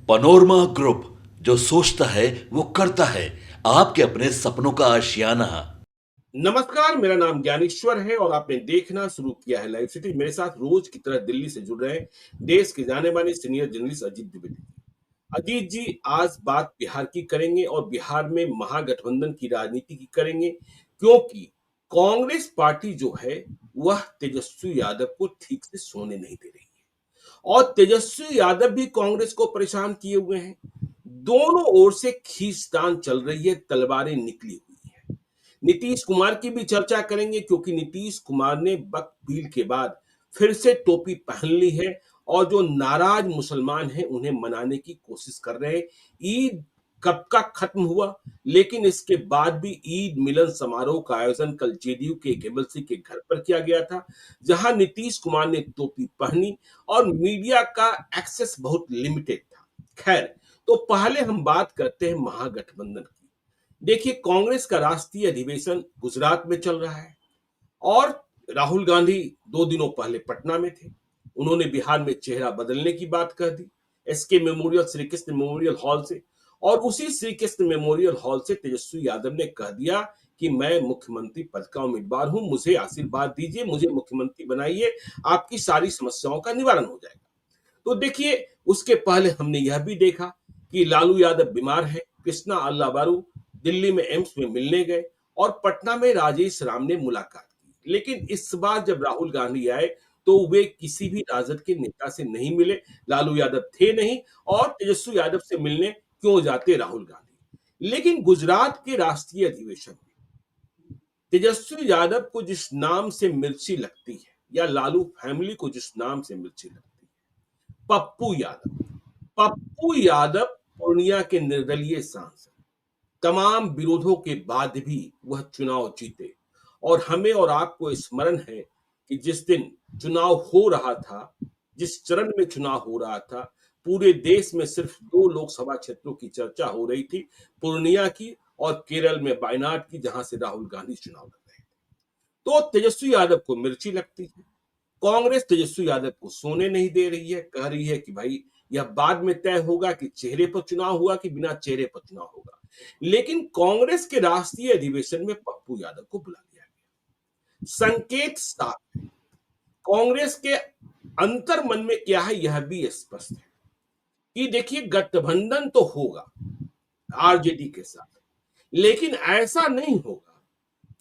Panorama group, जो सोचता है वो करता है। आपके अपने सपनों का आशियाना। नमस्कार, मेरा नाम ज्ञानेश्वर है और आपने देखना शुरू किया है लाइव सिटी। मेरे साथ रोज की तरह दिल्ली से जुड़ रहे हैं देश के जाने माने सीनियर जर्नलिस्ट अजीत द्विवेदी। अजीत जी, आज बात बिहार की करेंगे और बिहार में महागठबंधन की राजनीति की करेंगे, क्योंकि कांग्रेस पार्टी जो है वह तेजस्वी यादव को ठीक से सोने नहीं दे रही है और तेजस्वी यादव भी कांग्रेस को परेशान किए हुए हैं। दोनों ओर से खींचतान चल रही है, तलवारें निकली हुई है। नीतीश कुमार की भी चर्चा करेंगे, क्योंकि नीतीश कुमार ने बकरीद के बाद फिर से टोपी पहन ली है और जो नाराज मुसलमान हैं उन्हें मनाने की कोशिश कर रहे हैं। ईद कब का खत्म हुआ, लेकिन इसके बाद भी ईद मिलन समारोह का आयोजन कल जेडीयू के एक एमएलसी के घर पर किया गया था, जहां नीतीश कुमार ने टोपी पहनी और मीडिया का एक्सेस बहुत लिमिटेड था। खैर, तो पहले हम बात करते हैं महागठबंधन की। देखिए, कांग्रेस का राष्ट्रीय अधिवेशन गुजरात में चल रहा है और राहुल गांधी 2 दिनों पहले पटना में थे। उन्होंने बिहार में चेहरा बदलने की बात कह दी, S K memorial, Shri Krishna memorial hall से। और उसी श्री कृष्ण मेमोरियल हॉल से तेजस्वी यादव ने कह दिया कि मैं मुख्यमंत्री पद का उम्मीदवार हूं, मुझे आशीर्वाद दीजिए, मुझे मुख्यमंत्री बनाइए, आपकी सारी समस्याओं का निवारण हो जाएगा। तो देखिए, उसके पहले हमने यह भी देखा कि लालू यादव बीमार है। कृष्णा अल्लाबारू दिल्ली में एम्स में मिलने गए और पटना में राजेश राम ने मुलाकात की, लेकिन इस बार जब राहुल गांधी आए तो वे किसी भी राजद के नेता से नहीं मिले। लालू यादव थे नहीं और तेजस्वी यादव से मिलने क्यों जाते राहुल गांधी। लेकिन गुजरात के राष्ट्रीय अधिवेशन में तेजस्वी यादव को जिस नाम से मिर्ची लगती है, या लालू फैमिली को जिस नाम से मिर्ची लगती है, पप्पू यादव। पप्पू यादव पूर्णिया के निर्दलीय सांसद, तमाम विरोधों के बाद भी वह चुनाव जीते। और हमें और आपको स्मरण है कि जिस दिन चुनाव हो रहा था, जिस चरण में चुनाव हो रहा था, पूरे देश में सिर्फ 2 लोकसभा क्षेत्रों की चर्चा हो रही थी, पूर्णिया की और केरल में वायनाड की, जहां से राहुल गांधी चुनाव लड़ रहे थे। तो तेजस्वी यादव को मिर्ची लगती है। कांग्रेस तेजस्वी यादव को सोने नहीं दे रही है, कह रही है कि भाई यह बाद में तय होगा कि चेहरे पर चुनाव हुआ कि बिना चेहरे पर चुनाव होगा। लेकिन कांग्रेस के राष्ट्रीय अधिवेशन में पप्पू यादव को बुला लिया गया। संकेत साफ है। कांग्रेस के अंतर मन में क्या है यह भी स्पष्ट है कि देखिए, गठबंधन तो होगा आरजेडी के साथ, लेकिन ऐसा नहीं होगा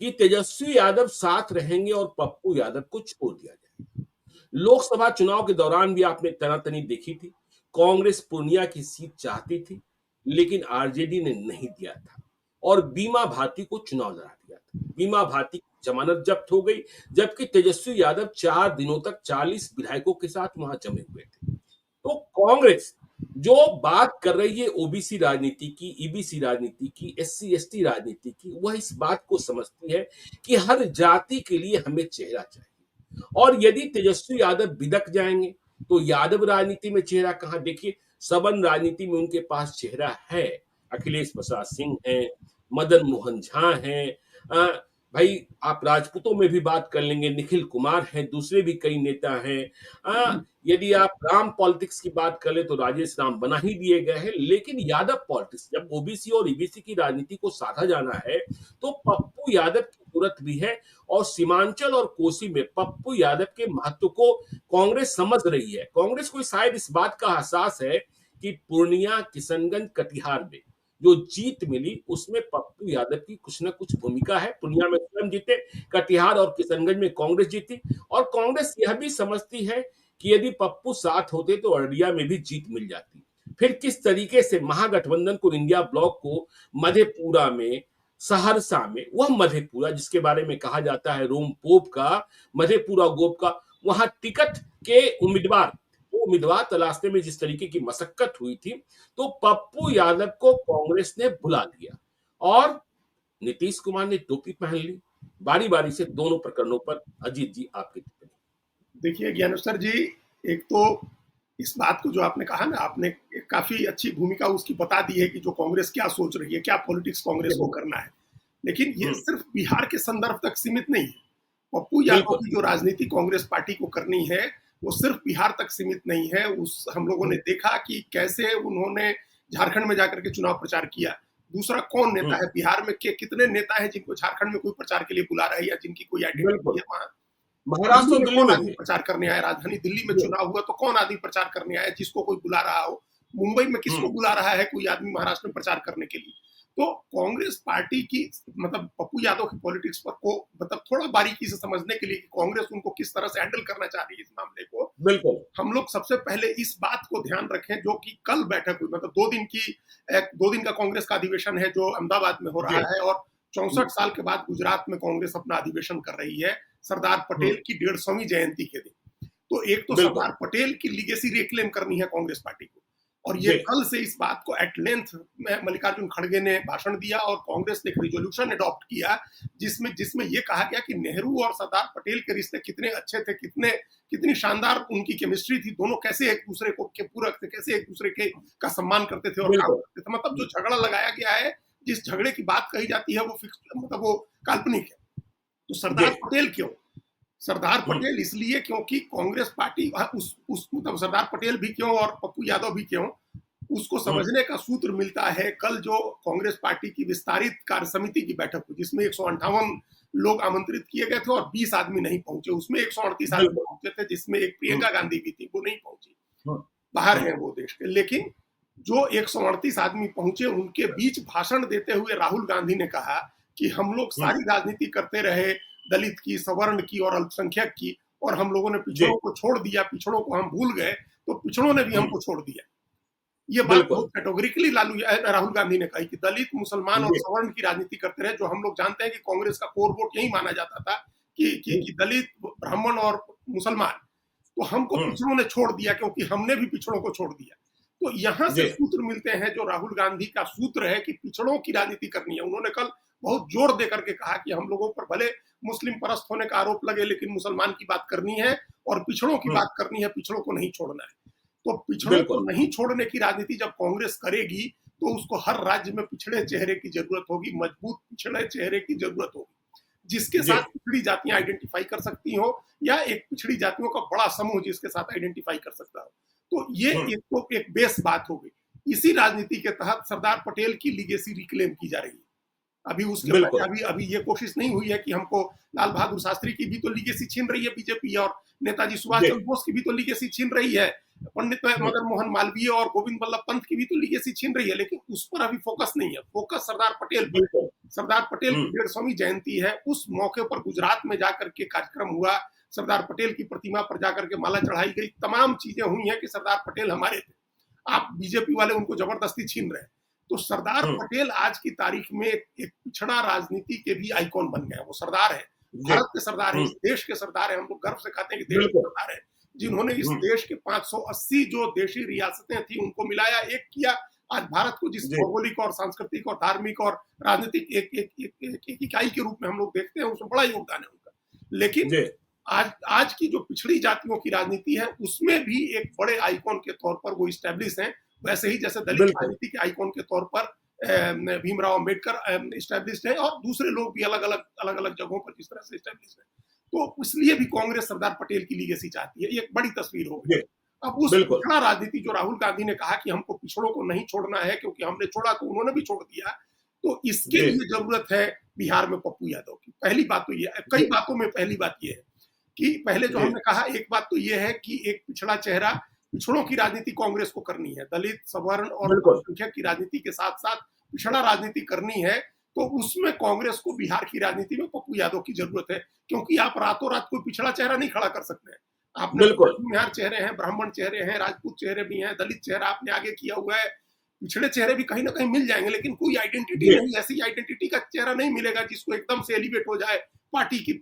कि तेजस्वी यादव साथ रहेंगे और पप्पू यादव को छोड़ दिया जाए। लोकसभा चुनाव के दौरान भी आपने तनातनी देखी थी। कांग्रेस पूर्णिया की सीट चाहती थी, लेकिन आरजेडी ने नहीं दिया था और बीमा भारती को चुनाव लड़ा दिया था। बीमा भारती की जमानत जब्त हो गई, जबकि तेजस्वी यादव 4 दिनों तक 40 विधायकों के साथ वहां जमे हुए थे। तो कांग्रेस जो बात कर रही है ओबीसी राजनीति की, ईबीसी राजनीति की, एससी एसटी राजनीति की, वह इस बात को समझती है कि हर जाति के लिए हमें चेहरा चाहिए। और यदि तेजस्वी यादव बिदक जाएंगे तो यादव राजनीति में चेहरा कहां। देखिए, सवन राजनीति में उनके पास चेहरा है। अखिलेश प्रसाद सिंह हैं, मदन मोहन झा हैं, भाई आप राजपूतों में भी बात कर लेंगे, निखिल कुमार हैं, दूसरे भी कई नेता हैं। यदि आप राम पॉलिटिक्स की बात कर ले तो राजेश राम बना ही दिए गए हैं। लेकिन यादव पॉलिटिक्स, जब ओबीसी और ईबीसी की राजनीति को साधा जाना है तो पप्पू यादव की जरूरत भी है। और सीमांचल और कोसी में पप्पू यादव के महत्व को कांग्रेस समझ रही है। कांग्रेस को शायद इस बात का एहसास है कि पूर्णिया, किशनगंज, कटिहार में जो जीत मिली उसमें पप्पू यादव की कुछ ना कुछ भूमिका है। पूर्णिया में स्वयं जीते, कटिहार और किशनगंज में कांग्रेस जीती। और कांग्रेस यह भी समझती है कि यदि पप्पू साथ होते तो अररिया में भी जीत मिल जाती। फिर किस तरीके से महागठबंधन को, इंडिया ब्लॉक को मधेपुरा में, सहरसा में, वह मधेपुरा जिसके बारे में कहा जाता है रोम पोप का, मधेपुरा गोप का, वहां टिकट के उम्मीदवार, वो उम्मीदवार तलाशने में जिस तरीके की मशक्कत हुई थी, तो पप्पू यादव को कांग्रेस ने बुला लिया और नीतीश कुमार ने टोपी पहन ली। बारी बारी से दोनों प्रकरणों पर अजीत जी आपकी टिप्पणी। देखिए ज्ञानेश्वर जी, एक तो इस बात को जो आपने कहा ना, आपने काफी अच्छी भूमिका उसकी बता दी है कि जो कांग्रेस क्या सोच रही है, क्या पॉलिटिक्स कांग्रेस को करना है। लेकिन ये सिर्फ बिहार के संदर्भ तक सीमित नहीं है। पप्पू यादव बिल्कुल। की जो राजनीति कांग्रेस पार्टी को करनी है वो सिर्फ बिहार तक सीमित नहीं है। उस हम लोगों ने देखा कि कैसे उन्होंने झारखंड में जाकर के चुनाव प्रचार किया। दूसरा, कौन नेता है बिहार में, के कितने नेता हैं जिनको झारखंड में कोई प्रचार के लिए बुला रहा है या जिनकी कोई आइडेंटिटी है वहां। महाराष्ट्र और दिल्ली कौन में आदमी भी प्रचार करने आया, राजधानी दिल्ली में चुनाव हुआ तो कौन आदमी प्रचार करने आया जिसको कोई बुला रहा हो। मुंबई में किसको बुला रहा है कोई आदमी महाराष्ट्र में प्रचार करने के लिए। तो कांग्रेस पार्टी की मतलब पप्पू यादव की पॉलिटिक्स पर को मतलब थोड़ा बारीकी से समझने के लिए कि कांग्रेस उनको किस तरह से हैंडल करना चाह रही है इस मामले को, बिल्कुल हम लोग सबसे पहले इस बात को ध्यान रखें जो कि कल बैठक हुई, मतलब 2 दिन का कांग्रेस का अधिवेशन है जो अहमदाबाद में हो रहा है, और 64 साल के बाद गुजरात में कांग्रेस अपना अधिवेशन कर रही है सरदार पटेल की 150वीं जयंती के दिन। तो एक तो सरदार पटेल की लीगेसी रिक्लेम करनी है कांग्रेस पार्टी को, और ये कल से इस बात को एट लेंथ में मल्लिकार्जुन खड़गे ने भाषण दिया और कांग्रेस ने एक रिजोल्यूशन अडॉप्ट किया जिसमें ये कहा गया कि नेहरू और सरदार पटेल के रिश्ते कितने अच्छे थे, कितनी शानदार उनकी केमिस्ट्री थी, दोनों कैसे एक दूसरे को के पूरक थे, कैसे एक दूसरे के का सम्मान करते थे और काम करते थे। मतलब जो झगड़ा लगाया गया है, जिस झगड़े की बात कही जाती है वो फिक्स मतलब वो काल्पनिक है। तो सरदार पटेल क्यों? सरदार पटेल इसलिए क्योंकि कांग्रेस पार्टी उस मतलब सरदार पटेल भी क्यों और पप्पू यादव भी क्यों, उसको समझने का सूत्र मिलता है कल जो कांग्रेस पार्टी की विस्तारित कार्य समिति की बैठक हुई जिसमें 158 लोग आमंत्रित किए गए थे और 20 आदमी नहीं पहुंचे। उसमें 138 आदमी पहुंचे थे जिसमें एक प्रियंका गांधी भी थी, वो नहीं पहुंची, बाहर है वो देश के। लेकिन जो 138 आदमी पहुंचे उनके बीच भाषण देते हुए राहुल गांधी ने कहा कि हम लोग सारी राजनीति करते रहे दलित की, सवर्ण की और अल्पसंख्यक की, और हम लोगों ने पिछड़ों को छोड़ दिया, पिछड़ों को हम भूल गए तो पिछड़ों ने भी हमको छोड़ दिया। ये बात बहुत कैटेगोरिकली राहुल गांधी ने कही कि दलित, मुसलमान और सवर्ण की राजनीति करते रहे, जो हम लोग जानते हैं कि कांग्रेस का कोर वोट यही माना जाता था कि दलित, ब्राह्मण और मुसलमान, तो हमको पिछड़ों ने छोड़ दिया क्योंकि हमने भी पिछड़ों को छोड़ दिया। तो यहाँ से सूत्र मिलते हैं जो राहुल गांधी का सूत्र है कि पिछड़ों की राजनीति करनी है। उन्होंने कल बहुत जोर दे करके कहा कि हम लोगों पर भले मुस्लिम परस्त होने का आरोप लगे लेकिन मुसलमान की बात करनी है और पिछड़ों की बात करनी है, पिछड़ों को नहीं छोड़ना है। तो पिछड़ों को नहीं छोड़ने की राजनीति जब कांग्रेस करेगी तो उसको हर राज्य में पिछड़े चेहरे की जरूरत होगी, मजबूत पिछड़े चेहरे की जरूरत होगी, जिसके साथ पिछड़ी जातियां आइडेंटिफाई कर सकती हो या एक पिछड़ी जातियों का बड़ा समूह जिसके साथ आइडेंटिफाई कर सकता हो। तो ये एक बेस बात हो गई। इसी राजनीति के तहत सरदार पटेल की लीगेसी रिक्लेम की जा रही है। अभी उसके अभी ये कोशिश नहीं हुई है कि हमको लाल बहादुर शास्त्री की भी तो लीगेसी छीन रही है बीजेपी, और नेताजी सुभाष चंद्र बोस की भी तो लीगेसी छीन रही है, पंडित मदन मोहन मालवीय और गोविंद वल्लभ पंत की भी तो लीगेसी छीन रही है, लेकिन उस पर अभी फोकस नहीं है। फोकस सरदार पटेल पर। सरदार पटेल की 150वीं जयंती है, उस मौके पर गुजरात में जाकर के कार्यक्रम हुआ, सरदार पटेल की प्रतिमा पर जाकर के माला चढ़ाई गई, तमाम चीजें हुई हैं कि सरदार पटेल हमारे थे, आप बीजेपी वाले उनको जबरदस्ती छीन रहे हैं। तो सरदार पटेल आज की तारीख में एक पिछड़ा राजनीति के भी आइकॉन बन गए। वो सरदार है, भारत के सरदार है, इस देश के सरदार है। हम लोग गर्व से कहते हैं कि देश के सरदार है, जिन्होंने इस देश के 580 जो देशी रियासतें थी उनको मिलाया, एक किया। आज भारत को जिस भौगोलिक और सांस्कृतिक और धार्मिक और राजनीतिक एक इकाई के रूप में हम लोग देखते हैं, उसमें बड़ा योगदान है उनका। लेकिन आज की जो पिछड़ी जातियों की राजनीति है उसमें भी एक बड़े आइकॉन के तौर पर वो इस्टेब्लिश हैं। वैसे ही जैसे दलित राजनीति के आइकॉन के तौर पर भीमराव अंबेडकर इस्टेब्लिश्ड है और दूसरे लोग भी अलग अलग जगहों पर जिस तरह से इस्टेब्लिश्ड है। तो इसलिए भी कांग्रेस सरदार पटेल की लीगेसी चाहती है। ये एक बड़ी तस्वीर हो गई। अब उस पिछड़ा राजनीति जो राहुल गांधी ने कहा कि हमको पिछड़ों को नहीं छोड़ना है क्योंकि हमने छोड़ा तो उन्होंने भी छोड़ दिया, तो इसके लिए जरूरत है बिहार में पप्पू यादव की। पहली बात तो ये, कई बातों में पहली बात ये है कि पहले जो हमने कहा, एक बात तो ये है कि एक पिछड़ा चेहरा, पिछड़ों की राजनीति कांग्रेस को करनी है, दलित, सवर्ण और अल्पसंख्यक की राजनीति के साथ साथ पिछड़ा राजनीति करनी है, तो उसमें कांग्रेस को बिहार की राजनीति में पप्पू यादव की जरूरत है, क्योंकि आप रातों रात कोई पिछड़ा चेहरा नहीं खड़ा कर सकते हैं। आपने बिहार चेहरे हैं, ब्राह्मण चेहरे हैं, राजपूत चेहरे भी हैं, दलित चेहरा आपने आगे किया हुआ है, पिछड़े चेहरे भी कहीं ना कहीं मिल जाएंगे, लेकिन कोई आइडेंटिटी नहीं, ऐसी आइडेंटिटी का चेहरा नहीं मिलेगा जिसको एकदम से एलिवेट हो जाए पार्टी की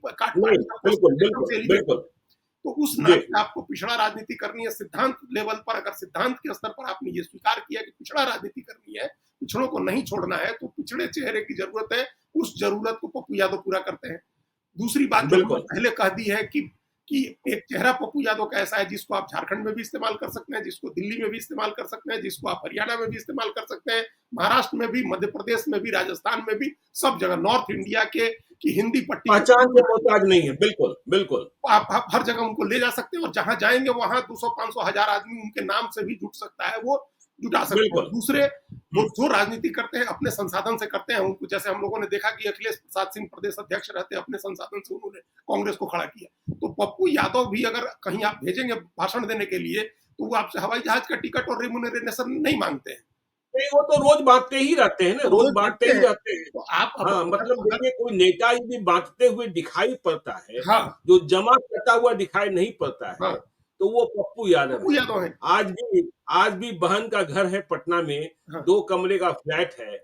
तो उस नाते आपको पिछड़ा राजनीति करनी है। सिद्धांत लेवल पर, अगर सिद्धांत के स्तर पर आपने ये स्वीकार किया कि पिछड़ा राजनीति करनी है, पिछड़ों को नहीं छोड़ना है, तो पिछड़े चेहरे की जरूरत है। उस जरूरत को पप्पू यादव पूरा करते हैं। दूसरी बात जो पहले कह दी है कि एक चेहरा पप्पू यादव का ऐसा है जिसको आप झारखंड में भी इस्तेमाल कर सकते हैं, जिसको दिल्ली में भी इस्तेमाल कर सकते हैं, जिसको आप हरियाणा में भी इस्तेमाल कर सकते हैं, महाराष्ट्र में भी, मध्य प्रदेश में भी, राजस्थान में भी, सब जगह नॉर्थ इंडिया के कि हिंदी पट्टी पहचान के मोहताज नहीं है, बिल्कुल बिल्कुल। आप हर जगह उनको ले जा सकते हैं और जहां जाएंगे वहां 200 500 1000 आदमी उनके नाम से भी जुट सकता है, वो जुटा सकते हैं। बिल्कुल। दूसरे, वो जो राजनीति करते हैं अपने संसाधन से करते हैं। उनको, जैसे हम लोगों ने देखा कि अखिलेश प्रसाद सिंह प्रदेश अध्यक्ष रहते, अपने संसाधन से उन्होंने कांग्रेस को खड़ा किया। तो पप्पू यादव भी अगर कहीं आप भेजेंगे भाषण देने के लिए, तो वो आपसे हवाई जहाज का टिकट और रिम्यूनरेशन नहीं मांगते हैं। नहीं, वो तो रोज बांटते ही रहते हैं ना, तो रोज रोज बांटते बांटते ही हैं। रहते हैं। तो आप हाँ, मतलब देखिए, कोई नेता यदि बांटते हुए दिखाई पड़ता है, हाँ जो जमा करता हुआ दिखाई नहीं पड़ता है, हाँ, तो वो पप्पू यादव पप्पू है। यादव है। आज भी बहन का घर है पटना में, हाँ 2 कमरे का फ्लैट है,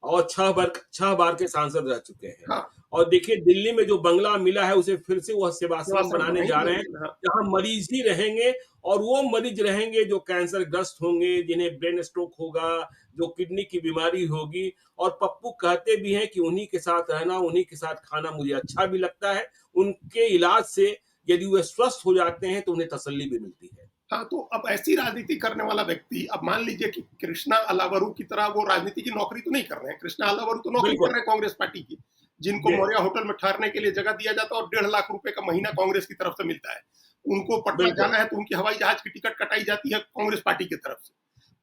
और 6 बार के सांसद रह चुके हैं। हाँ, और देखिए, दिल्ली में जो बंगला मिला है, उसे फिर से वह सेवाश्रम सेवाश्रम बनाने जा रहे हैं, बनाएंगे। हाँ जहाँ मरीज ही रहेंगे, और वो मरीज रहेंगे जो कैंसर ग्रस्त होंगे, जिन्हें ब्रेन स्ट्रोक होगा, जो किडनी की बीमारी होगी। और पप्पू कहते भी हैं कि उन्हीं के साथ रहना, उन्हीं के साथ खाना मुझे अच्छा भी लगता है। उनके इलाज से यदि वे स्वस्थ हो जाते हैं, तो उन्हें तसल्ली भी मिलती है। हाँ, तो अब ऐसी राजनीति करने वाला व्यक्ति, अब मान लीजिए कि कृष्णा अलावरू की तरह वो राजनीति की नौकरी तो नहीं कर रहे हैं। कृष्णा अलावरू तो नौकरी कर बिल्कुल। रहे हैं कांग्रेस पार्टी की, जिनको जी। मौर्या होटल में ठहरने के लिए जगह दिया जाता है और 1.5 लाख रुपए का महीना कांग्रेस की तरफ से मिलता है। उनको पटना बिल्कुल। जाना है तो उनकी हवाई जहाज की टिकट कटाई जाती है कांग्रेस पार्टी की तरफ से।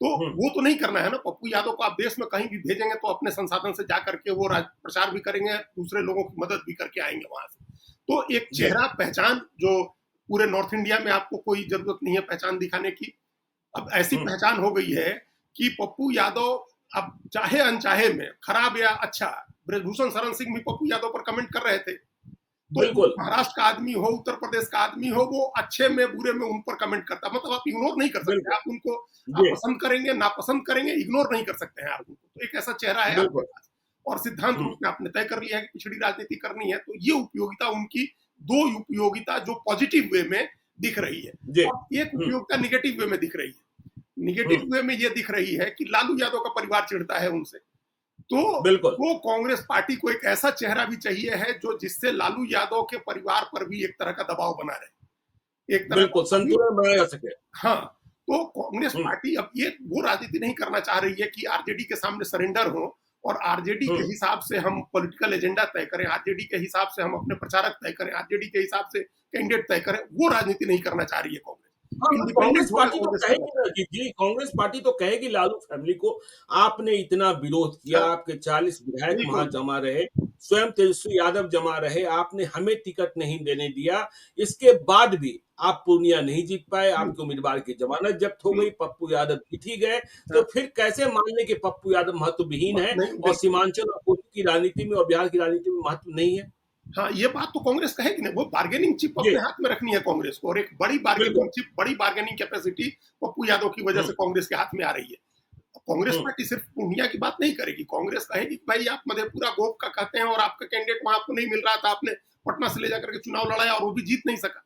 तो हुँ। वो तो नहीं करना है ना। पप्पू यादव को आप देश में कहीं भी भेजेंगे तो अपने संसाधन से जा करके वो प्रचार भी करेंगे, दूसरे लोगों की मदद भी करके आएंगे वहां से। तो एक जी। चेहरा पहचान, जो पूरे नॉर्थ इंडिया में आपको कोई जरूरत नहीं है पहचान दिखाने की। अब ऐसी पहचान हो गई है कि पप्पू यादव, अब चाहे अनचाहे में, खराब या अच्छा, ब्रजभूषण शरण सिंह भी पप्पू यादव पर कमेंट कर रहे थे। तो बिल्कुल। महाराष्ट्र का आदमी हो, उत्तर प्रदेश का आदमी हो, वो अच्छे में बुरे में उन पर कमेंट करता। मतलब आप इग्नोर नहीं कर सकते। बिल्कुल। आप उनको, आप जी। पसंद करेंगे नापसंद करेंगे, इग्नोर नहीं कर सकते हैं आप उनको। तो एक ऐसा चेहरा है आपके बिल्कुल। पास, और सिद्धांत हुँ। रूप में आपने तय कर लिया है कि पिछड़ी राजनीति करनी है। तो ये उपयोगिता उनकी, 2 उपयोगिता जो पॉजिटिव वे में दिख रही है, जी। और एक हुँ। उपयोगिता निगेटिव वे में दिख रही है। हुँ। निगेटिव वे में ये दिख रही है कि लालू यादव का परिवार चिढ़ता है उनसे। तो बिल्कुल। वो कांग्रेस पार्टी को एक ऐसा चेहरा भी चाहिए है जो, जिससे लालू यादव के परिवार पर भी एक तरह का दबाव बना रहे, एक तरह बिल्कुल, का। संतुलन बनाया जा सके। हाँ, तो कांग्रेस हुँ। पार्टी अब ये वो राजनीति नहीं करना चाह रही है कि आरजेडी के सामने सरेंडर हो और आरजेडी हुँ। के हिसाब से हम पॉलिटिकल एजेंडा तय करें, आरजेडी के हिसाब से हम अपने प्रचारक तय करें, आरजेडी के हिसाब से कैंडिडेट तय करें। वो राजनीति नहीं करना चाह रही है कांग्रेस। हाँ, कांग्रेस इंडिपेंडेंट होकर पार्टी तो कांग्रेस करना कहेगी चाह ना जी, कांग्रेस पार्टी तो कहेगी लालू फैमिली को, आपने इतना विरोध किया, हाँ, आपके 40 विधायक वहाँ बिल्कुल। जमा रहे, स्वयं तेजस्वी यादव जमा रहे, आपने हमें टिकट नहीं देने दिया। इसके बाद भी आप पूर्णिया नहीं जीत पाए, आपके उम्मीदवार की जमानत जब्त हो गई, पप्पू यादव जीत ही गए, तो हाँ, फिर कैसे मान लें कि पप्पू यादव महत्वविहीन है नहीं, और सीमांचल और कोसी की राजनीति में और बिहार की राजनीति में महत्व नहीं है? हाँ, ये बात तो कांग्रेस कहेगी ना। वो बार्गेनिंग चिप जी। अपने हाथ में रखनी है कांग्रेस को, और एक बड़ी बिल्कुल। बार्गेनिंग चिप, बड़ी बार्गेनिंग कैपेसिटी पप्पू यादव की वजह हुँ। से कांग्रेस के हाथ में आ रही है। कांग्रेस हुँ। पार्टी सिर्फ पूर्णिया की बात नहीं करेगी। कांग्रेस कहेगी कि भाई आप मधेपुरा गोप का कहते हैं और आपका कैंडिडेट वहां आपको नहीं मिल रहा था, आपने पटना से ले जाकर के चुनाव लड़ाया और वो भी जीत नहीं सका।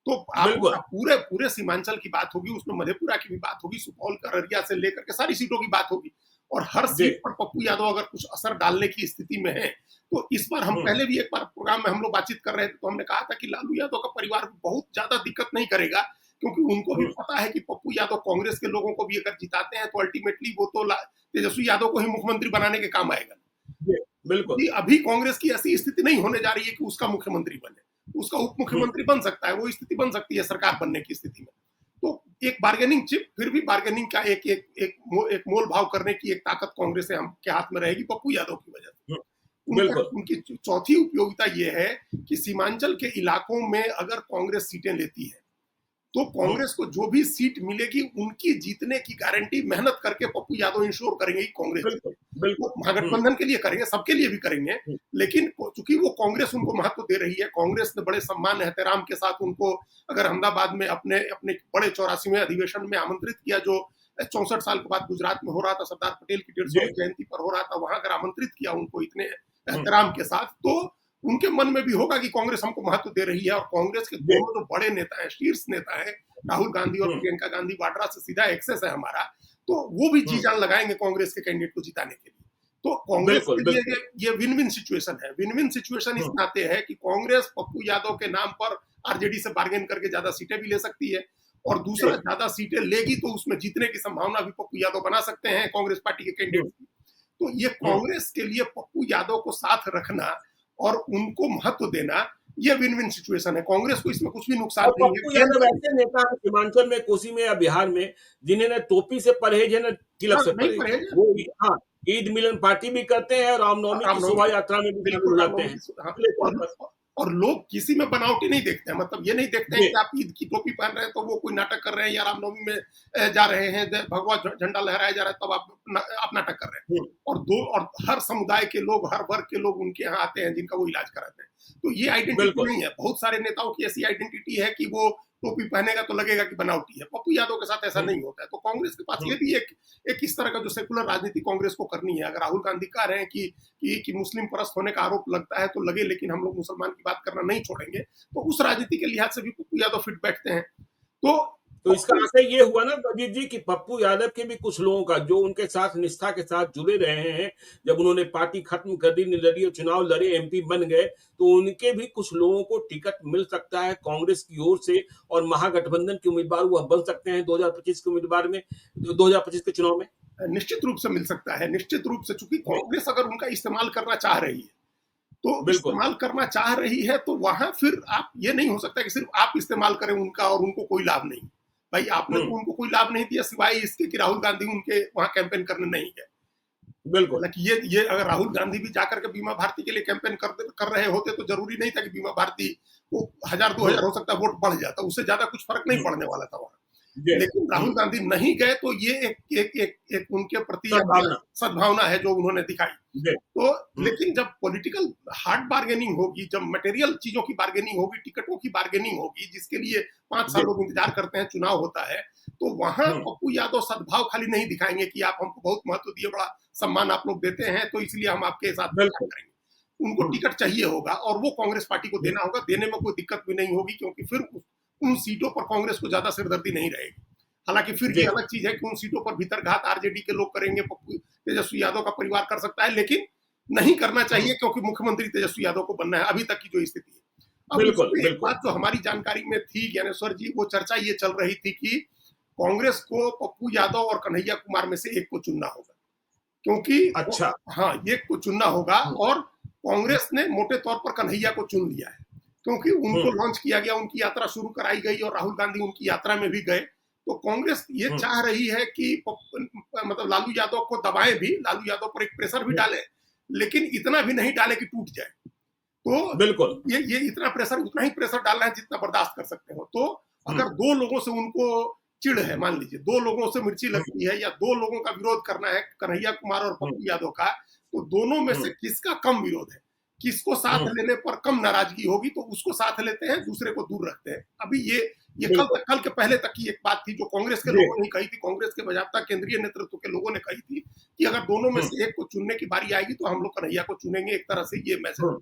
तो आप बिल्कुल। पूरे पूरे सीमांचल की बात होगी, उसमें मधेपुरा की भी बात होगी, सुपौल, अररिया से लेकर के सारी सीटों की बात होगी, और हर जी। सीट पर पप्पू यादव अगर कुछ असर डालने की स्थिति में है। तो इस बार हम हुँ। पहले भी एक बार प्रोग्राम में हम लोग बातचीत कर रहे थे, तो हमने कहा था कि लालू यादव का परिवार बहुत ज्यादा दिक्कत नहीं करेगा, क्योंकि उनको भी हुँ। पता है कि पप्पू यादव कांग्रेस के लोगों को भी अगर जिताते हैं तो अल्टीमेटली वो तो तेजस्वी यादव को ही मुख्यमंत्री बनाने के काम आएगा। जी, बिल्कुल। क्योंकि अभी कांग्रेस की ऐसी स्थिति नहीं होने जा रही है कि उसका मुख्यमंत्री बने, उसका उप मुख्यमंत्री बन सकता है, वो स्थिति बन सकती है सरकार बनने की स्थिति में। तो एक बार्गेनिंग चिप, फिर भी बार्गेनिंग का एक मोल भाव करने की एक ताकत कांग्रेस से हम के हाथ में रहेगी पप्पू यादव की वजह से। हुँ। बिल्कुल। उनकी चौथी उपयोगिता ये है कि सीमांचल के इलाकों में अगर कांग्रेस सीटें लेती है, तो कांग्रेस को जो भी सीट मिलेगी उनकी जीतने की गारंटी मेहनत करके पप्पू यादव इंश्योर करेंगे कांग्रेस। बिल्कुल, बिल्कुल। वो महागठबंधन के लिए करेंगे, सबके लिए भी करेंगे, हुँ। लेकिन चूंकि वो कांग्रेस उनको महत्व दे रही है, कांग्रेस ने बड़े सम्मान एहतराम के साथ उनको अगर अहमदाबाद में अपने अपने बड़े 84वें अधिवेशन में आमंत्रित किया, जो 64 साल के बाद गुजरात में हो रहा था, सरदार पटेल की 150वीं जयंती पर हो रहा था, वहां अगर आमंत्रित किया उनको इतने एहतराम के साथ, तो उनके मन में भी होगा कि कांग्रेस हमको महत्व दे रही है। और कांग्रेस के दोनों जो बड़े नेता हैं, शीर्ष नेता है, राहुल गांधी और प्रियंका गांधी, वाड्रा से सीधा एक्सेस है हमारा, तो वो भी जी जान लगाएंगे कांग्रेस के कैंडिडेट को जिताने के लिए। तो कांग्रेस के लिए ये विन विन सिचुएशन है। विन विन सिचुएशन इस नाते है कि कांग्रेस पप्पू यादव के नाम पर आरजेडी से बार्गेन करके ज्यादा सीटें भी ले सकती है, और दूसरा ज्यादा सीटें लेगी तो उसमें जीतने की संभावना भी पप्पू यादव बना सकते हैं कांग्रेस पार्टी के कैंडिडेट की। तो ये कांग्रेस के लिए पप्पू यादव को साथ रखना और उनको महत्व देना, ये विन विन सिचुएशन है। कांग्रेस को इसमें कुछ भी नुकसान और नहीं पप्पू है। यादव ऐसे नेता हैं सीमांचल में, कोसी में या बिहार में, जिन्हें न टोपी से परहेज है न तिलक हाँ, से नहीं परहेज। परहेज है। वो हाँ, ईद मिलन पार्टी भी करते हैं और रामनवमी की शोभा रामनवमी, यात्रा में भी शामिल बिल्कुल हो जाते रामनवमी हैं की हाँ, खुले तौर पर। और लोग किसी में बनावटी नहीं देखते हैं। मतलब ये नहीं देखते हैं जी, कि आप ईद की टोपी पहन रहे हैं तो वो कोई नाटक कर रहे हैं, या रामनवमी में जा रहे हैं, भगवा झंडा लहराया जा रहा है, तब आप नाटक कर रहे हैं। हुँ, और हर समुदाय के लोग, हर वर्ग के लोग उनके यहाँ आते हैं जिनका वो इलाज कराते हैं। तो ये आइडेंटिटी बिल्कुल। नहीं है। बहुत सारे नेताओं की ऐसी आइडेंटिटी है कि वो टोपी पहनेगा तो लगेगा कि बनावटी है। पप्पू यादव के साथ ऐसा हुँ, नहीं होता है। तो कांग्रेस के पास हुँ, ये भी एक इस तरह का जो सेकुलर राजनीति कांग्रेस को करनी है। अगर राहुल गांधी कह रहे हैं कि मुस्लिम परस्त होने का आरोप लगता है तो लगे, लेकिन हम लोग मुसलमान की बात करना नहीं छोड़ेंगे, तो उस राजनीति के लिहाज से भी पप्पू यादव फिट बैठते हैं। तो तो इसका आशय ये हुआ ना अजीत जी कि पप्पू यादव के भी कुछ लोगों का जो उनके साथ निष्ठा के साथ जुड़े रहे हैं, जब उन्होंने पार्टी खत्म कर दी, निर्दलीय चुनाव लड़े, एमपी बन गए, तो उनके भी कुछ लोगों को टिकट मिल सकता है कांग्रेस की ओर से और महागठबंधन के उम्मीदवार वह बन सकते हैं 2025 के उम्मीदवार में, 2025 के चुनाव में। निश्चित रूप से मिल सकता है, निश्चित रूप से, चूंकि जी, कांग्रेस अगर उनका इस्तेमाल करना चाह रही है, तो बिल्कुल। इस्तेमाल करना चाह रही है, तो वहां फिर आप ये नहीं हो सकता कि सिर्फ आप इस्तेमाल करें उनका और उनको कोई लाभ नहीं। भाई आपने हुँ, तो उनको कोई लाभ नहीं दिया सिवाय इसके कि राहुल गांधी उनके वहां कैंपेन करने नहीं गए। बिल्कुल। हालांकि ये अगर राहुल गांधी भी जाकर के बीमा भारती के लिए कैंपेन कर रहे होते तो जरूरी नहीं था कि बीमा भारती को 1000-2000 हुँ, हो सकता है वोट बढ़ जाता, उससे ज्यादा कुछ फर्क नहीं हुँ, पड़ने वाला था वहां। जी, लेकिन राहुल हुँ, गांधी नहीं गए, तो ये एक उनके प्रति सद्भावना। सद्भावना है जो उन्होंने दिखाई। जी, तो हुँ, लेकिन जब पॉलिटिकल हार्ड बार्गेनिंग होगी, जब मटेरियल चीजों की बार्गेनिंग होगी, टिकटों की बार्गेनिंग होगी, जिसके लिए 5 साल जी, लोग इंतजार करते हैं, चुनाव होता है, तो वहां हुँ, पप्पू यादव सद्भाव खाली नहीं दिखाएंगे कि आप हमको बहुत महत्व दिए, बड़ा सम्मान आप लोग देते हैं, तो इसलिए हम आपके साथ काम बिल्कुल। करेंगे। उनको हुँ, टिकट चाहिए होगा और वो कांग्रेस पार्टी को हुँ, देना होगा। देने में कोई दिक्कत भी नहीं होगी, क्योंकि फिर उन सीटों पर कांग्रेस को ज्यादा सिरदर्दी नहीं रहेगी। हालांकि फिर ये जी, अलग चीज है कि उन सीटों पर भीतरघात आरजेडी के लोग करेंगे, पप्पू तेजस्वी यादव का परिवार कर सकता है, लेकिन नहीं करना हुँ, चाहिए, क्योंकि मुख्यमंत्री तेजस्वी यादव को बनना है, अभी तक की जो स्थिति है। अब बिल्कुल, उसमें एक बिल्कुल। बात जो हमारी जानकारी में थी ज्ञानेश्वर जी, वो चर्चा ये चल रही थी कि कांग्रेस को पप्पू यादव और कन्हैया कुमार में से एक को चुनना होगा, क्योंकि अच्छा। हाँ, एक को चुनना होगा। हुँ, और हुँ, कांग्रेस ने मोटे तौर पर कन्हैया को चुन लिया है, क्योंकि उनको हुँ, लॉन्च किया गया, उनकी यात्रा शुरू कराई गई और राहुल गांधी उनकी यात्रा में भी गए। तो कांग्रेस ये हुँ, चाह रही है कि मतलब लालू यादव को दबाए भी, लालू यादव पर एक प्रेशर भी हुँ, डाले, लेकिन इतना भी नहीं डाले कि टूट जाए। तो बिल्कुल। ये इतना प्रेशर, उतना ही प्रेशर डालना है जितना बर्दाश्त कर सकते हो। तो हुँ, अगर दो लोगों से उनको चिढ़ है, मान लीजिए दो लोगों से मिर्ची हुँ, लगती है, या दो लोगों का विरोध करना है, कन्हैया कुमार और हुँ, पप्पू यादव का, तो दोनों में से हुँ, किसका कम विरोध है, किसको साथ हुँ, लेने पर कम नाराजगी होगी, तो उसको साथ लेते हैं, दूसरे को दूर रखते हैं। अभी ये बिल्कुल। कल के पहले तक की एक बात थी जो कांग्रेस के जी, लोगों ने कही थी, कांग्रेस के बजाबता केंद्रीय नेतृत्व के लोगों ने कही थी कि अगर दोनों में हुँ, से एक को चुनने की बारी आएगी तो हम लोग कन्हैया को चुनेंगे, एक तरह से ये मैसेज। हुँ,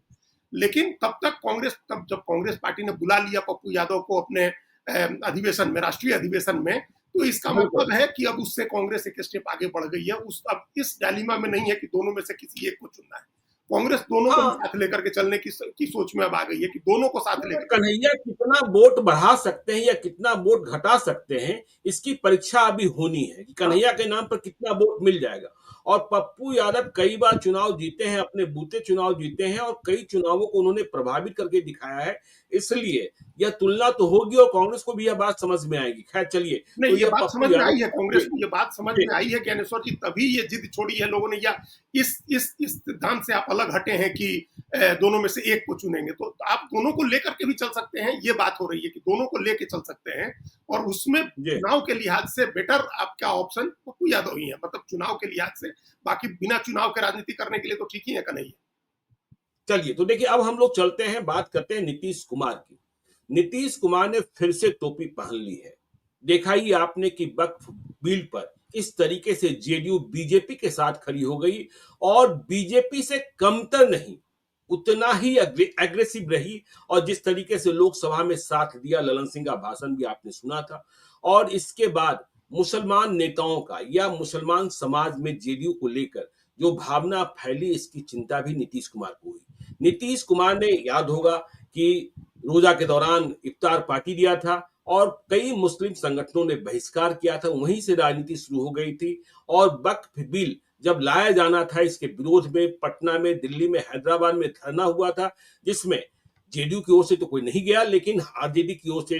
लेकिन तब जब कांग्रेस पार्टी ने बुला लिया पप्पू यादव को अपने अधिवेशन में, राष्ट्रीय अधिवेशन में, तो इसका बिल्कुल। मतलब है कि अब उससे कांग्रेस एक स्टेप आगे बढ़ गई है। अब इस डायलेमा में नहीं है कि दोनों में से किसी एक को चुनना है। कांग्रेस दोनों को हाँ, साथ लेकर के चलने की सोच में अब आ गई है कि दोनों को साथ मगर लेकर। कन्हैया कितना वोट बढ़ा सकते हैं या कितना वोट घटा सकते हैं, इसकी परीक्षा अभी होनी है कि हाँ, कन्हैया के नाम पर कितना वोट मिल जाएगा। और पप्पू यादव कई बार चुनाव जीते हैं, अपने बूते चुनाव जीते हैं और कई चुनावों को उन्होंने प्रभावित करके दिखाया है। इसलिए यह तुलना तो होगी और कांग्रेस को भी यह बात समझ में आएगी। खैर चलिए, नहीं, तो ये यह बात पप्पू समझ में यादव आई है कांग्रेस जी, को, ये बात समझ जी, में आई है ज्ञानेश्वर जी, तभी ये जिद छोड़ी है लोगों ने, या इस सिद्धांत से आप अलग हटे हैं कि दोनों में से एक को चुनेंगे। तो आप दोनों को लेकर के भी चल सकते हैं, ये बात हो रही है कि दोनों को लेके चल सकते हैं, और उसमें जी। चुनाव के लिहाज से बेटर आपका ऑप्शन पप्पू यादव ही है, मतलब चुनाव के लिहाज से। बाकी बिना चुनाव के राजनीति करने के लिए तो ठीक ही है कन्हैया। चलिए, तो देखिए अब हम लोग चलते हैं, बात करते हैं नीतीश कुमार की। नीतीश कुमार ने फिर से टोपी पहन ली है। देखा ही आपने कि वक्फ बिल पर किस तरीके से जेडीयू बीजेपी के साथ खड़ी हो गई और बीजेपी से कमतर नहीं, उतना ही एग्रेसिव रही और जिस तरीके से लोकसभा में साथ दिया, ललन सिंह का भाषण भी आपने सुना था। और इसके बाद मुसलमान नेताओं का या मुसलमान समाज में जेडीयू को लेकर जो भावना फैली, इसकी चिंता भी नीतीश कुमार को हुई। नीतीश कुमार ने, याद होगा कि रोजा के दौरान इफ्तार पार्टी दिया था और कई मुस्लिम संगठनों ने बहिष्कार किया था, वहीं से राजनीति शुरू हो गई थी। और वक्फ बिल जब लाया जाना था, इसके विरोध में पटना में, दिल्ली में, हैदराबाद में धरना हुआ था, जिसमें जेडीयू की ओर से तो कोई नहीं गया, लेकिन आरजेडी की ओर से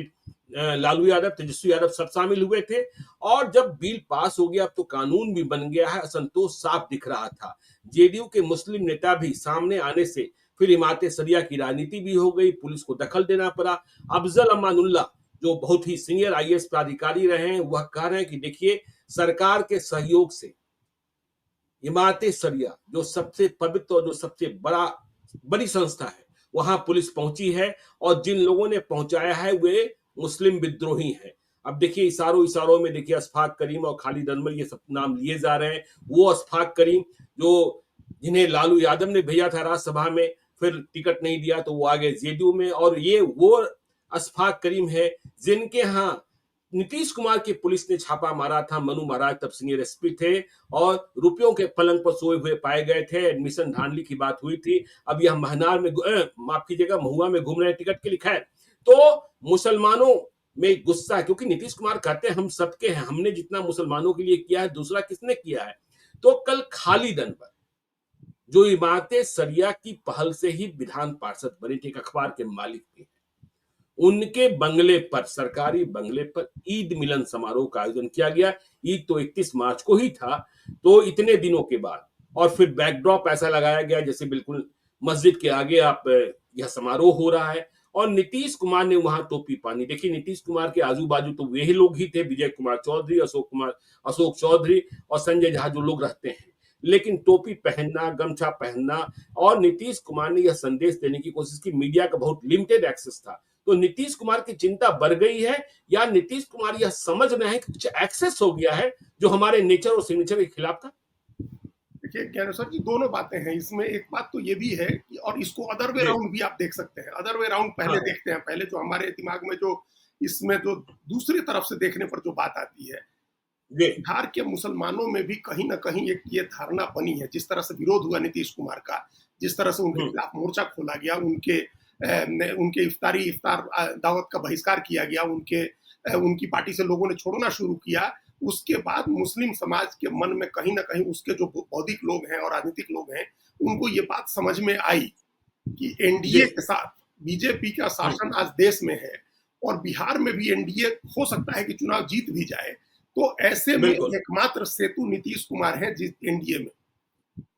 लालू यादव, तेजस्वी यादव सब शामिल हुए थे। और जब बिल पास हो गया, अब तो कानून भी बन गया है, असंतोष साफ दिख रहा था। जेडीयू के मुस्लिम नेता भी सामने आने से फिर इमारत सरिया की राजनीति भी हो गई, पुलिस को दखल देना पड़ा। अफजल अमानुल्लाह, जो बहुत ही सीनियर आईएएस प्राधिकारी रहे हैं, वह कह रहे हैं कि देखिए, सरकार के सहयोग से इमारत सरिया, जो सबसे पवित्र और जो सबसे बड़ी संस्था है, वहां पुलिस पहुंची है, और जिन लोगों ने पहुंचाया है वे मुस्लिम विद्रोही हैं। अब देखिए, इशारों इशारों में देखिए अशफाक करीम और खालिद अनवर ये सब नाम लिए जा रहे हैं। वो अशफाक करीम जो जिन्हें लालू यादव ने भेजा था राज्यसभा में, फिर टिकट नहीं दिया तो वो आ गए जेडीयू में। और ये वो अशफाक करीम है जिनके यहाँ नीतीश कुमार की पुलिस ने छापा मारा था। मनु महाराज तब सीनियर एसपी थे और रुपयों के पलंग पर सोए हुए पाए गए थे। एडमिशन धांधली की बात हुई थी। अब यह महनार में, माफ कीजिएगा, महुआ में घूम रहे हैं, टिकट के लिखा है। तो मुसलमानों में गुस्सा, क्योंकि नीतीश कुमार कहते हैं हम सबके हैं, हमने जितना मुसलमानों के लिए किया है दूसरा किसने किया है। तो कल खालिद अनवर, जो इमारत सरिया की पहल से ही विधान पार्षद बने थे, एक अखबार के मालिक थे, उनके बंगले पर, सरकारी बंगले पर ईद मिलन समारोह का आयोजन किया गया। ईद तो 31 मार्च को ही था, तो इतने दिनों के बाद। और फिर बैकड्रॉप ऐसा लगाया गया जैसे बिल्कुल मस्जिद के आगे आप यह समारोह हो रहा है। और नीतीश कुमार ने वहां टोपी पहनी। देखिए, नीतीश कुमार के आजू बाजू तो वही लोग ही थे, विजय कुमार चौधरी, अशोक चौधरी और संजय झा, जो लोग रहते हैं। लेकिन टोपी पहनना, गमछा पहनना, और नीतीश कुमार ने यह संदेश देने की कोशिश की। मीडिया का बहुत लिमिटेड एक्सेस था। तो नीतीश कुमार की चिंता बढ़ गई है, या नीतीश कुमार यह समझ रहे हैं कि कुछ एक्सेस हो गया है जो हमारे नेचर और सिग्नेचर के खिलाफ था। देखिए ज्ञानेश्वर जी, दोनों बातें हैं इसमें। एक बात तो ये भी है कि, और इसको अदर वे राउंड भी आप देख सकते हैं। अदर वे राउंड पहले देखते हैं। पहले जो हमारे दिमाग में जो इसमें जो दूसरी तरफ से देखने पर जो बात आती है, बिहार के मुसलमानों में भी कहीं ना कहीं एक ये धारणा बनी है, जिस तरह से विरोध हुआ नीतीश कुमार का, जिस तरह से उनके खिलाफ मोर्चा खोला गया, उनके इफ्तार दावत का बहिष्कार किया गया, उनकी पार्टी से लोगों ने छोड़ना शुरू किया। उसके बाद मुस्लिम समाज के मन में कहीं ना कहीं, उसके जो बौद्धिक लोग हैं और राजनीतिक लोग हैं, उनको ये बात समझ में आई कि एनडीए के साथ बीजेपी का शासन आज देश में है, और बिहार में भी एनडीए हो सकता है कि चुनाव जीत भी जाए। तो ऐसे में एकमात्र सेतु नीतीश कुमार है जिस एनडीए में,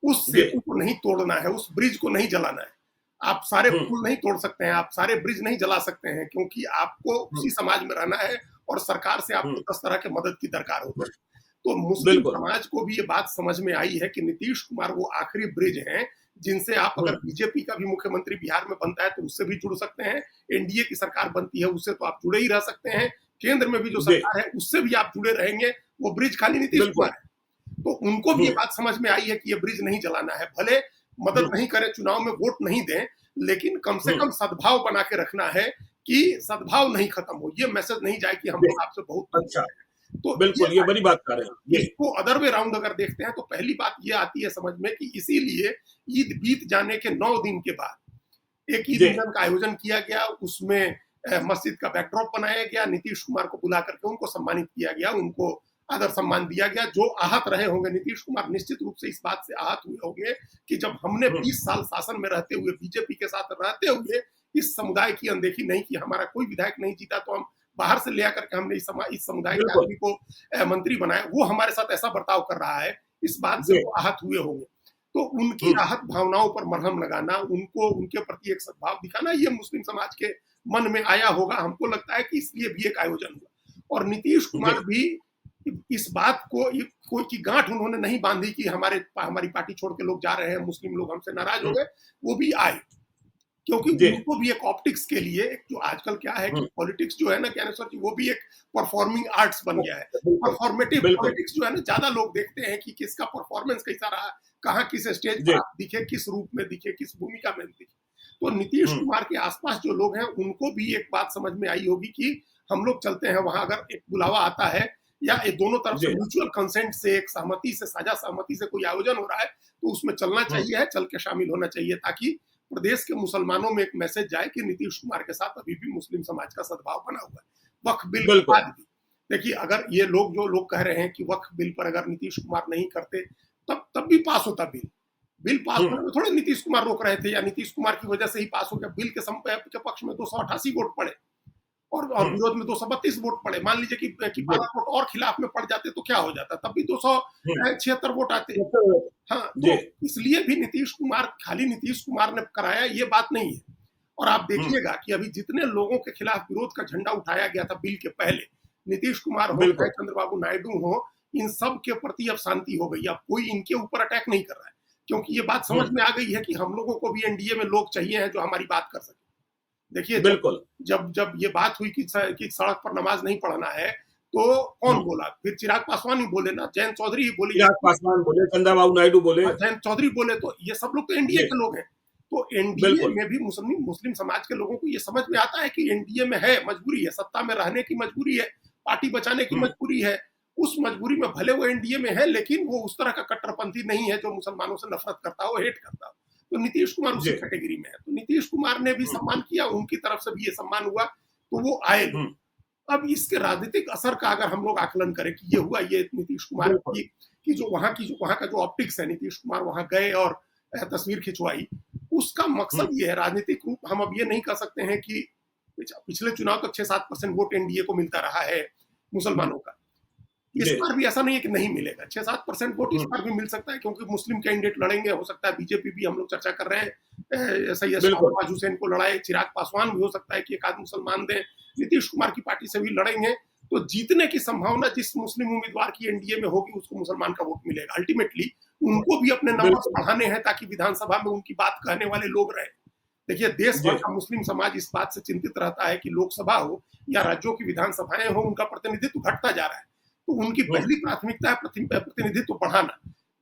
उस सेतु को नहीं तोड़ना है, उस ब्रिज को नहीं जलाना है। आप सारे पुल नहीं तोड़ सकते हैं, आप सारे ब्रिज नहीं जला सकते हैं, क्योंकि आपको उसी समाज में रहना है और सरकार से आपको 10 तरह के मदद की दरकार होती है। तो मुस्लिम समाज को भी ये बात समझ में आई है कि नीतीश कुमार वो आखिरी ब्रिज हैं जिनसे आप, अगर बीजेपी का भी मुख्यमंत्री बिहार में बनता है तो उससे भी जुड़ सकते हैं, एनडीए की सरकार बनती है उससे तो आप जुड़े ही रह सकते हैं, केंद्र में भी जो सरकार है उससे भी आप जुड़े रहेंगे। वो ब्रिज खाली नीतीश कुमार है। तो उनको भी ये बात समझ में आई है कि ये ब्रिज नहीं जलाना है। भले मदद नहीं करे, चुनाव में वोट नहीं दें, लेकिन कम से कम सद्भाव बना के रखना है कि सद्भाव नहीं खत्म हो, ये मैसेज नहीं जाए कि हम लोग आपसे बहुत अच्छा है। तो बिल्कुल, ये बड़ी बात कर रहे हैं। इसको अदर वे राउंड अगर देखते हैं तो पहली बात ये आती है समझ में कि इसीलिए ईद बीत जाने के 9 दिन के बाद एक ईद मिलन का आयोजन किया गया, उसमें मस्जिद का बैकड्रॉप बनाया गया, नीतीश कुमार को बुला करके उनको सम्मानित किया गया, उनको आदर सम्मान दिया गया। जो आहत रहे होंगे, नीतीश कुमार निश्चित रूप से इस बात से आहत हुए होंगे कि जब हमने 20 साल शासन में रहते हुए, बीजेपी के साथ रहते हुए इस समुदाय की अनदेखी नहीं की, हमारा कोई विधायक नहीं जीता तो हम बाहर से ले आकर के हमने इस समुदाय के आदमी को मंत्री बनाया, वो हमारे साथ ऐसा बर्ताव कर रहा है, इस बात से वो आहत हुए होंगे। तो उनकी आहत भावनाओं पर मरहम लगाना, उनको उनके प्रति एक सद्भाव दिखाना, ये मुस्लिम समाज के मन में आया होगा। हमको लगता है कि इसलिए भी एक आयोजन हुआ। और नीतीश कुमार भी इस बात को कोई की गांठ उन्होंने नहीं बांधी कि हमारी पार्टी छोड़ के लोग जा रहे हैं, मुस्लिम लोग हमसे नाराज हो गए, वो भी आए, क्योंकि उनको भी एक ऑप्टिक्स के लिए, एक जो आजकल क्या है कि पॉलिटिक्स जो है ना ज्ञानेश्वर जी, वो भी एक परफॉर्मिंग आर्ट्स बन गया है। परफॉर्मेटिव पॉलिटिक्स जो है ना, ज्यादा लोग देखते हैं कि किसका परफॉर्मेंस कैसा रहा, कहाँ किस स्टेज पर दिखे, किस रूप में दिखे, किस भूमिका में दिखे। तो नीतीश कुमार के आसपास जो लोग हैं उनको भी एक बात समझ में आई होगी कि हम लोग चलते हैं वहां, अगर एक बुलावा आता है या एक दोनों तरफ से म्यूचुअल कंसेंट से, एक सहमति से, साझा सहमति से कोई आयोजन हो रहा है तो उसमें चलना चाहिए, चल के शामिल होना चाहिए, ताकि प्रदेश के मुसलमानों में एक मैसेज जाए कि नीतीश कुमार के साथ अभी भी मुस्लिम समाज का सद्भाव बना हुआ है। वक्फ बिल के बिल्कुल। बाद भी। देखिए, अगर ये लोग जो लोग कह रहे हैं कि वक्फ बिल पर अगर नीतीश कुमार नहीं करते, तब भी पास होता बिल। बिल पास होने में थोड़े नीतीश कुमार रोक रहे थे, या नीतीश कुमार की वजह से ही पास हो गया। बिल के पक्ष में 288 वोट पड़े और विरोध में 232 वोट पड़े। मान लीजिए कि 12 वोट और खिलाफ में पड़ जाते तो क्या हो जाता, तब भी 276 वोट आते। हाँ, जी। तो इसलिए भी नीतीश कुमार, खाली नीतीश कुमार ने कराया ये बात नहीं है। और आप देखिएगा कि अभी जितने लोगों के खिलाफ विरोध का झंडा उठाया गया था बिल के पहले, नीतीश कुमार हो चाहे चंद्रबाबू नायडू हो, इन सब के प्रति अब शांति हो गई। अब कोई इनके ऊपर अटैक नहीं कर रहा है, क्योंकि ये बात समझ में आ गई है कि हम लोगों को भी एनडीए में लोग चाहिए हैं जो हमारी बात कर सके। देखिए, बिल्कुल। जब ये बात हुई कि सड़क पर नमाज नहीं पढ़ना है, तो कौन बोला? फिर चिराग पासवान ही बोले ना, जयंत चौधरी ही बोले, चिराग पासवान बोले, चंद्रबाबू नायडू बोले, जयंत चौधरी बोले, तो ये सब लोग तो एनडीए के लोग हैं। तो एनडीए में भी मुस्लिम समाज के लोगों को ये समझ में आता है कि एनडीए में है, मजबूरी है, सत्ता में रहने की मजबूरी है, पार्टी बचाने की मजबूरी है। उस मजबूरी में भले वो एनडीए में है, लेकिन वो उस तरह का कट्टरपंथी नहीं है जो मुसलमानों से नफरत करता हो, हेट करता हो। तो नीतीश कुमार उसी कैटेगरी में है। तो नीतीश कुमार ने भी सम्मान किया, उनकी तरफ से भी ये सम्मान हुआ, तो वो आए। अब इसके राजनीतिक असर का अगर हम लोग आकलन करें कि ये हुआ, ये नीतीश कुमार की जो वहां का जो ऑप्टिक्स है, नीतीश कुमार वहां गए और तस्वीर खिंचवाई, उसका मकसद ये है राजनीतिक रूप। हम अब ये नहीं कह सकते हैं कि पिछले चुनाव तक 6-7% वोट एनडीए को मिलता रहा है मुसलमानों का, इस बार भी ऐसा नहीं है कि नहीं मिलेगा। 6-7% वोट इस बार भी मिल सकता है, क्योंकि मुस्लिम कैंडिडेट लड़ेंगे। हो सकता है बीजेपी भी, हम लोग चर्चा कर रहे हैं, सैयद शाहनवाज हुसैन को लड़ाए, चिराग पासवान भी हो सकता है कि एक आध मुसलमान दें, नीतीश कुमार की पार्टी से भी लड़ेंगे। तो जीतने की संभावना जिस मुस्लिम उम्मीदवार की एनडीए में होगी, उसको मुसलमान का वोट मिलेगा। अल्टीमेटली उनको भी अपने नंबर बढ़ाने हैं ताकि विधानसभा में उनकी बात कहने वाले लोग रहे। देखिए, देश भर का मुस्लिम समाज इस बात से चिंतित रहता है कि लोकसभा हो या राज्यों की विधानसभाएं हो, उनका प्रतिनिधित्व घटता जा रहा है। तो उनकी पहली प्राथमिकता है प्रतिनिधित्व बढ़ाना,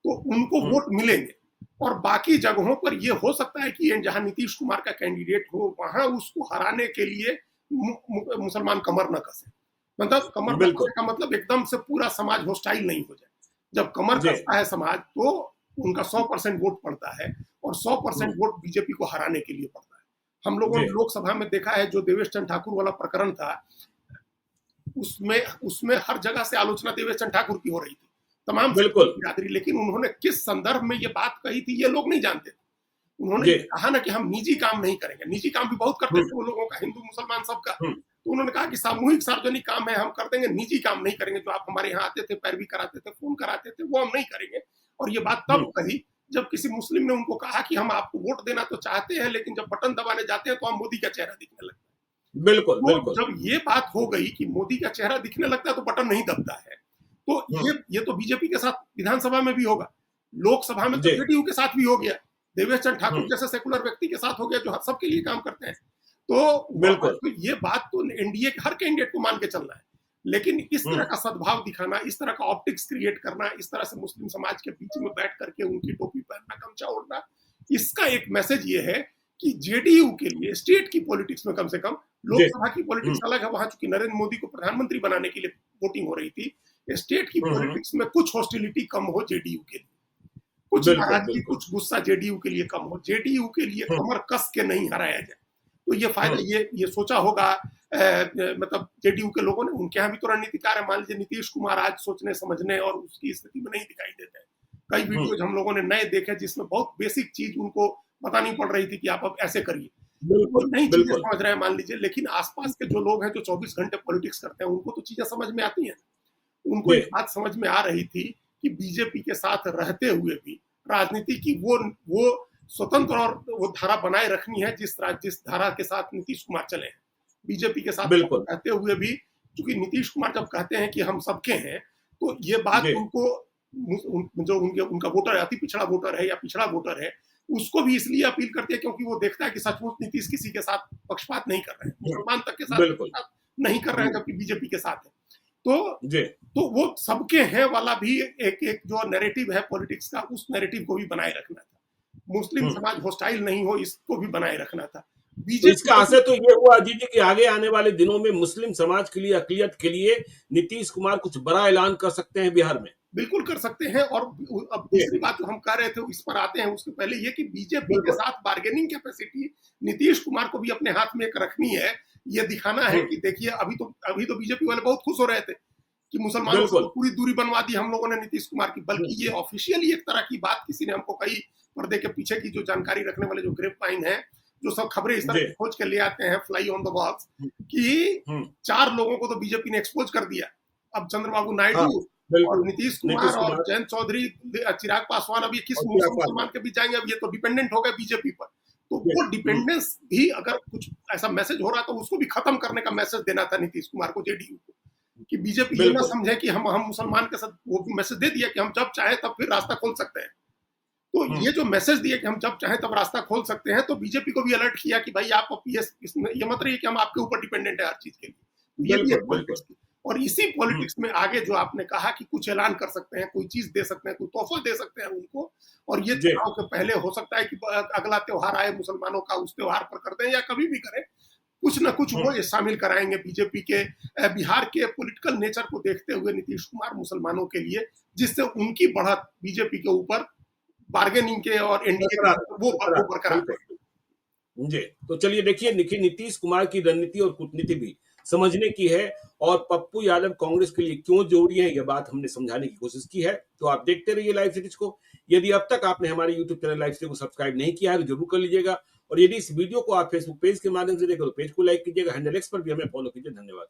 तो उनको वोट मिलेंगे। और बाकी जगहों पर यह हो सकता है कि जहां नीतीश कुमार का कैंडिडेट हो, वहां उसको हराने के लिए मुसलमान कमर न कसे। मतलब कमर न कसे का मतलब एकदम से पूरा समाज हॉस्टाइल नहीं हो जाए। जब कमर कसता है समाज, तो उनका 100% वोट पड़ता है, और 100% वोट बीजेपी को हराने के लिए पड़ता है। हम लोगों ने लोकसभा में देखा है, जो देवेश चंद्र ठाकुर वाला प्रकरण था, उसमें हर जगह से आलोचना देवेश चंद्र ठाकुर की हो रही थी, तमाम बिरादरी। लेकिन उन्होंने किस संदर्भ में ये बात कही थी, ये लोग नहीं जानते थे। उन्होंने कहा ना कि हम निजी काम नहीं करेंगे। निजी काम भी बहुत करते थे वो लोगों का, हिंदू मुसलमान सबका। तो उन्होंने कहा कि सामूहिक सार्वजनिक काम है, हम कर देंगे, निजी काम नहीं करेंगे। जो आप हमारे यहाँ आते थे, पैरवी कराते थे, फोन कराते थे, वो हम नहीं करेंगे। और ये बात तब कही जब किसी मुस्लिम ने उनको कहा कि हम आपको वोट देना तो चाहते हैं, लेकिन जब बटन दबाने जाते हैं तो हम मोदी का चेहरा दिखने लगता है। बिल्कुल। जब ये बात हो गई कि मोदी का चेहरा दिखने लगता है तो बटन नहीं दबता है। तो ये तो बीजेपी के साथ विधानसभा में भी होगा, लोकसभा में तो जेडीयू के साथ भी हो गया, देवेश चंद्र ठाकुर जैसे सेकुलर व्यक्ति के साथ हो गया जो सबके लिए काम करते हैं। तो ये बात तो एनडीए के हर कैंडिडेट को मान के चलना है। लेकिन इस तरह का सद्भाव दिखाना, इस तरह का ऑप्टिक्स क्रिएट करना, इस तरह से मुस्लिम समाज के बीच में बैठ करके उनकी टोपी पहनना, गमछा ओढ़ना, इसका एक मैसेज ये है कि जेडीयू के लिए स्टेट की पॉलिटिक्स में कम से कम, लोकसभा की पॉलिटिक्स अलग है, वहां चूंकि नरेंद्र मोदी को प्रधानमंत्री बनाने के लिए वोटिंग हो रही थी, स्टेट की पॉलिटिक्स में कुछ हॉस्टिलिटी कम हो जेडीयू के लिए, कुछ नाराजगी, कुछ गुस्सा जेडीयू के लिए कम हो, जेडीयू के लिए कमर कस के नहीं हराया जाए। तो ये फायदा ये सोचा होगा मतलब जेडीयू के लोगों ने। उनके यहाँ भी तो रणनीतिकार है। मान लीजिए नीतीश कुमार आज सोचने समझने और उसकी स्थिति में नहीं दिखाई देते हैं। कई वीडियोज हम लोगों ने नए देखे जिसमें बहुत बेसिक चीज उनको बतानी पड़ रही थी कि आप अब ऐसे करिए, नहीं चीजें समझ रहे हैं मान लीजिए। लेकिन आसपास के जो लोग हैं जो 24 घंटे पॉलिटिक्स करते हैं, उनको तो चीजें समझ में आती हैं। उनको ये बात समझ में आ रही थी कि बीजेपी के साथ रहते हुए भी राजनीति की वो स्वतंत्र और वो धारा बनाए रखनी है जिस धारा के साथ नीतीश कुमार चले हैं। बीजेपी के साथ रहते हुए भी, क्योंकि नीतीश कुमार जब कहते हैं कि हम सबके हैं, तो ये बात उनको, जो उनका वोटर है, अति पिछड़ा वोटर है या पिछड़ा वोटर है, उसको भी इसलिए अपील करती है क्योंकि वो देखता है कि सचमुच नीतीश किसी के साथ पक्षपात नहीं कर रहे हैं, मुसलमान तक के साथ नहीं कर रहे हैं, जबकि बीजेपी के साथ है। तो वो सबके हैं वाला भी एक जो नैरेटिव है पॉलिटिक्स का, उस नैरेटिव को भी बनाए रखना था। मुस्लिम समाज हॉस्टाइल नहीं हो, इसको भी बनाए रखना था। तो इसका असर तो ये हुआ अजीत जी कि आगे आने वाले दिनों में मुस्लिम समाज के लिए, अक़लियत के लिए नीतीश कुमार कुछ बड़ा ऐलान कर सकते हैं बिहार में। बिल्कुल कर सकते हैं। और अब दूसरी बात जो हम कह रहे थे इस पर आते हैं, उसके पहले ये कि बीजेपी के साथ बार्गेनिंग कैपेसिटी नीतीश कुमार को भी अपने हाथ में एक रखनी है। ये दिखाना है कि देखिए अभी तो बीजेपी वाले बहुत खुश हो रहे थे कि मुसलमानों से बिल्कुल। तो पूरी दूरी बनवा दी हम लोगों ने नीतीश कुमार की, बल्कि ये ऑफिशियली एक तरह की बात किसी ने हमको कही, पर्दे के पीछे की जो जानकारी रखने वाले जो ग्रेपवाइन है, जो सब खबरें इस तरह जी। की खोज के ले आते हैं फ्लाई ऑन द वॉल्स, कि हम्म, 4 लोगों को तो बीजेपी ने एक्सपोज कर दिया। अब चंद्रबाबू नायडू हाँ, और बिल्कुल। नीतीश नीतीश कुमार और कुमार जयंत चौधरी, चिराग पासवान, अब ये किस और चिराग मुसलमान पासवान। के बीच जाएंगे? अब ये तो डिपेंडेंट हो गए बीजेपी पर। तो जी, वो डिपेंडेंस भी, अगर कुछ ऐसा मैसेज हो रहा तो उसको भी खत्म करने का मैसेज देना था नीतीश कुमार को, जेडीयू को, कि बीजेपी ये ना बिल्कुल। समझे कि हम मुसलमान के साथ, वो मैसेज दे दिया कि हम जब चाहे तब फिर रास्ता खोल सकते हैं। तो ये जो मैसेज दिया कि हम जब चाहे तब रास्ता खोल सकते हैं, तो बीजेपी को भी अलर्ट किया कि भाई आप ये मत रहिए कि हम आपके ऊपर डिपेंडेंट है हर चीज के लिए। तो ये भी बिल्कुल, एक पॉलिटिक्स थी। और इसी पॉलिटिक्स में आगे जो आपने कहा कि कुछ ऐलान कर सकते हैं, कोई चीज दे सकते हैं, कोई तोहफा दे सकते हैं उनको, और ये जी। चुनाव के पहले हो सकता है कि अगला त्योहार आए मुसलमानों का, उस त्योहार पर कर दें या कभी भी करें, कुछ ना कुछ वो ये शामिल कराएंगे बीजेपी के, बिहार के पॉलिटिकल नेचर को देखते हुए नीतीश कुमार मुसलमानों के लिए, जिससे उनकी बढ़त बीजेपी के ऊपर बार्गेनिंग के और एनडीए के वो बरकरार है। जी, तो चलिए देखिए, नीतीश कुमार की रणनीति और कूटनीति भी समझने की है, और पप्पू यादव कांग्रेस के लिए क्यों जोड़ी है, यह बात हमने समझाने की कोशिश की है। तो आप देखते रहिए लाइव सिटीज को। यदि अब तक आपने हमारे यूट्यूब चैनल लाइव सिटी को सब्सक्राइब नहीं किया है तो जरूर कर लीजिएगा, और यदि इस वीडियो को आप फेसबुक पेज के माध्यम से देखें तो पेज को लाइक कीजिएगा, हैंडल एक्स पर भी हमें फॉलो कीजिए। धन्यवाद।